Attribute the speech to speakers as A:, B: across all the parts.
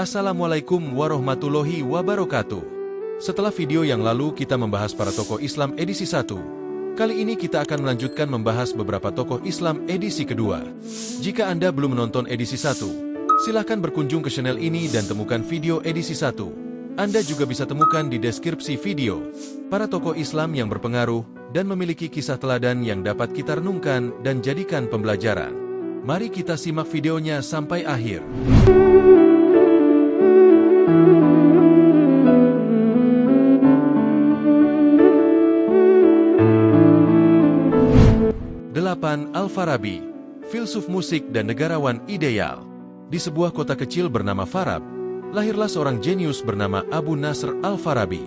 A: Assalamualaikum warahmatullahi wabarakatuh. Setelah video yang lalu kita membahas para tokoh Islam edisi 1, kali ini kita akan melanjutkan membahas beberapa tokoh Islam edisi kedua. Jika Anda belum menonton edisi 1, silahkan berkunjung ke channel ini dan temukan video edisi 1. Anda juga bisa temukan di deskripsi video para tokoh Islam yang berpengaruh dan memiliki kisah teladan yang dapat kita renungkan dan jadikan pembelajaran. Mari kita simak videonya sampai akhir. Al-Farabi, filsuf musik dan negarawan ideal. Di sebuah kota kecil bernama Farab, lahirlah seorang jenius bernama Abu Nasr Al-Farabi.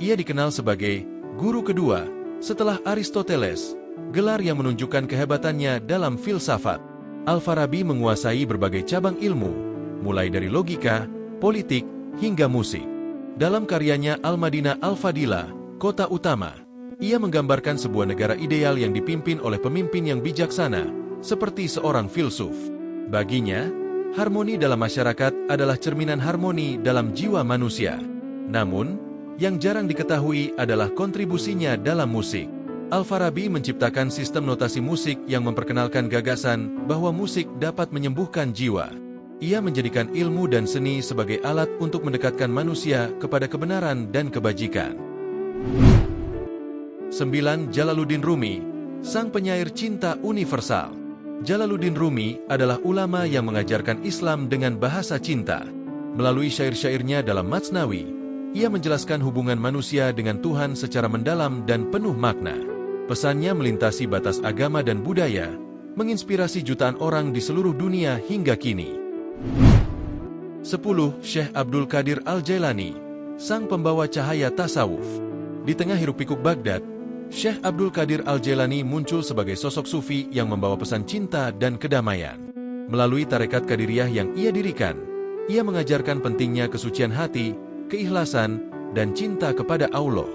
A: Ia dikenal sebagai guru kedua setelah Aristoteles, gelar yang menunjukkan kehebatannya dalam filsafat. Al-Farabi menguasai berbagai cabang ilmu, mulai dari logika, politik, hingga musik. Dalam karyanya Al-Madinah Al-Fadilah, Kota Utama, ia menggambarkan sebuah negara ideal yang dipimpin oleh pemimpin yang bijaksana, seperti seorang filsuf. Baginya, harmoni dalam masyarakat adalah cerminan harmoni dalam jiwa manusia. Namun, yang jarang diketahui adalah kontribusinya dalam musik. Al-Farabi menciptakan sistem notasi musik yang memperkenalkan gagasan bahwa musik dapat menyembuhkan jiwa. Ia menjadikan ilmu dan seni sebagai alat untuk mendekatkan manusia kepada kebenaran dan kebajikan. 9. Jalaluddin Rumi, sang penyair cinta universal. Jalaluddin Rumi adalah ulama yang mengajarkan Islam dengan bahasa cinta. Melalui syair-syairnya dalam Matsnawi, ia menjelaskan hubungan manusia dengan Tuhan secara mendalam dan penuh makna. Pesannya melintasi batas agama dan budaya, menginspirasi jutaan orang di seluruh dunia hingga kini. 10. Syekh Abdul Qadir Al-Jailani, sang pembawa cahaya tasawuf. Di tengah hiruk-pikuk Baghdad, Syekh Abdul Qadir Al-Jailani muncul sebagai sosok sufi yang membawa pesan cinta dan kedamaian. Melalui tarekat Qadiriyah yang ia dirikan, ia mengajarkan pentingnya kesucian hati, keikhlasan, dan cinta kepada Allah.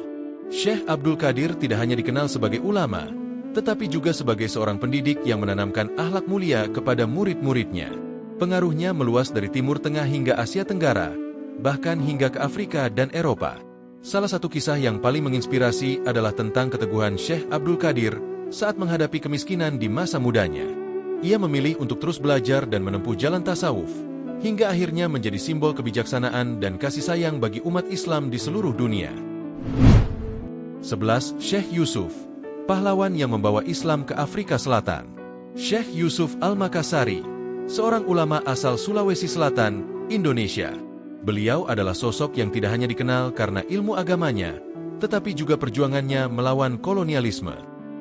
A: Syekh Abdul Qadir tidak hanya dikenal sebagai ulama, tetapi juga sebagai seorang pendidik yang menanamkan akhlak mulia kepada murid-muridnya. Pengaruhnya meluas dari Timur Tengah hingga Asia Tenggara, bahkan hingga ke Afrika dan Eropa. Salah satu kisah yang paling menginspirasi adalah tentang keteguhan Syekh Abdul Qadir saat menghadapi kemiskinan di masa mudanya. Ia memilih untuk terus belajar dan menempuh jalan tasawuf, hingga akhirnya menjadi simbol kebijaksanaan dan kasih sayang bagi umat Islam di seluruh dunia. 11. Syekh Yusuf, pahlawan yang membawa Islam ke Afrika Selatan. Syekh Yusuf Al-Makassari, seorang ulama asal Sulawesi Selatan, Indonesia. Beliau adalah sosok yang tidak hanya dikenal karena ilmu agamanya, tetapi juga perjuangannya melawan kolonialisme.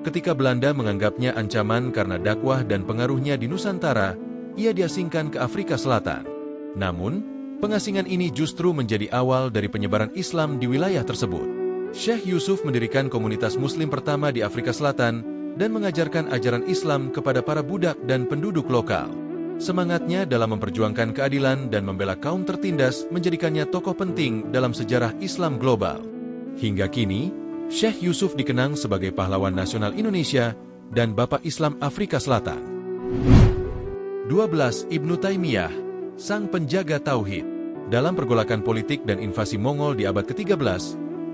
A: Ketika Belanda menganggapnya ancaman karena dakwah dan pengaruhnya di Nusantara, ia diasingkan ke Afrika Selatan. Namun, pengasingan ini justru menjadi awal dari penyebaran Islam di wilayah tersebut. Syekh Yusuf mendirikan komunitas Muslim pertama di Afrika Selatan dan mengajarkan ajaran Islam kepada para budak dan penduduk lokal. Semangatnya dalam memperjuangkan keadilan dan membela kaum tertindas menjadikannya tokoh penting dalam sejarah Islam global. Hingga kini, Syekh Yusuf dikenang sebagai pahlawan nasional Indonesia dan Bapak Islam Afrika Selatan. 12. Ibnu Taimiyah, sang penjaga tauhid. Dalam pergolakan politik dan invasi Mongol di abad ke-13,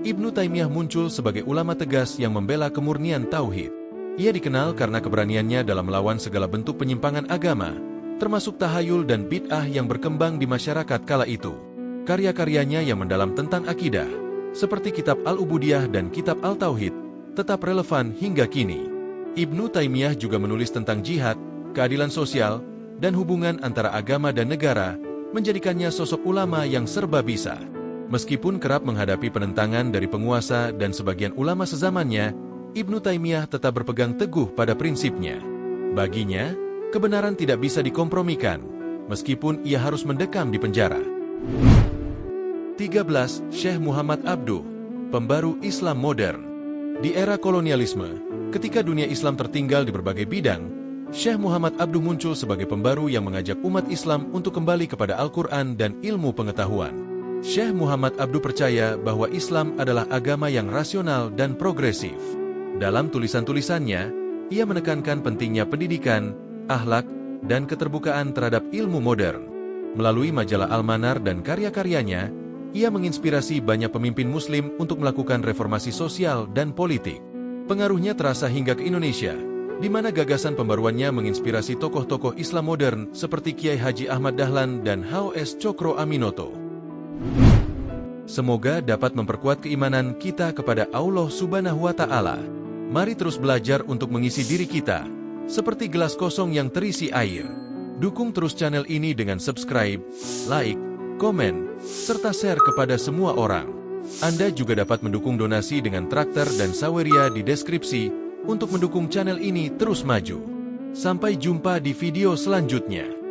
A: Ibnu Taimiyah muncul sebagai ulama tegas yang membela kemurnian tauhid. Ia dikenal karena keberaniannya dalam melawan segala bentuk penyimpangan agama, termasuk tahayul dan bid'ah yang berkembang di masyarakat kala itu. Karya-karyanya yang mendalam tentang akidah, seperti kitab Al-Ubudiyah dan kitab Al-Tauhid, tetap relevan hingga kini. Ibnu Taimiyah juga menulis tentang jihad, keadilan sosial, dan hubungan antara agama dan negara, menjadikannya sosok ulama yang serba bisa. Meskipun kerap menghadapi penentangan dari penguasa dan sebagian ulama sezamannya, Ibnu Taimiyah tetap berpegang teguh pada prinsipnya. Baginya, kebenaran tidak bisa dikompromikan, meskipun ia harus mendekam di penjara. 13. Syekh Muhammad Abduh, pembaru Islam modern. Di era kolonialisme, ketika dunia Islam tertinggal di berbagai bidang, Syekh Muhammad Abduh muncul sebagai pembaru yang mengajak umat Islam untuk kembali kepada Al-Quran dan ilmu pengetahuan. Syekh Muhammad Abduh percaya bahwa Islam adalah agama yang rasional dan progresif. Dalam tulisan-tulisannya, ia menekankan pentingnya pendidikan, akhlak, dan keterbukaan terhadap ilmu modern. Melalui majalah Al-Manar dan karya-karyanya, ia menginspirasi banyak pemimpin Muslim untuk melakukan reformasi sosial dan politik. Pengaruhnya terasa hingga ke Indonesia, di mana gagasan pembaruannya menginspirasi tokoh-tokoh Islam modern seperti Kiai Haji Ahmad Dahlan dan H.O.S. Cokro Aminoto. Semoga dapat memperkuat keimanan kita kepada Allah Subhanahu wa Ta'ala. Mari terus belajar untuk mengisi diri kita, seperti gelas kosong yang terisi air. Dukung terus channel ini dengan subscribe, like, komen, serta share kepada semua orang. Anda juga dapat mendukung donasi dengan traktor dan saweria di deskripsi untuk mendukung channel ini terus maju. Sampai jumpa di video selanjutnya.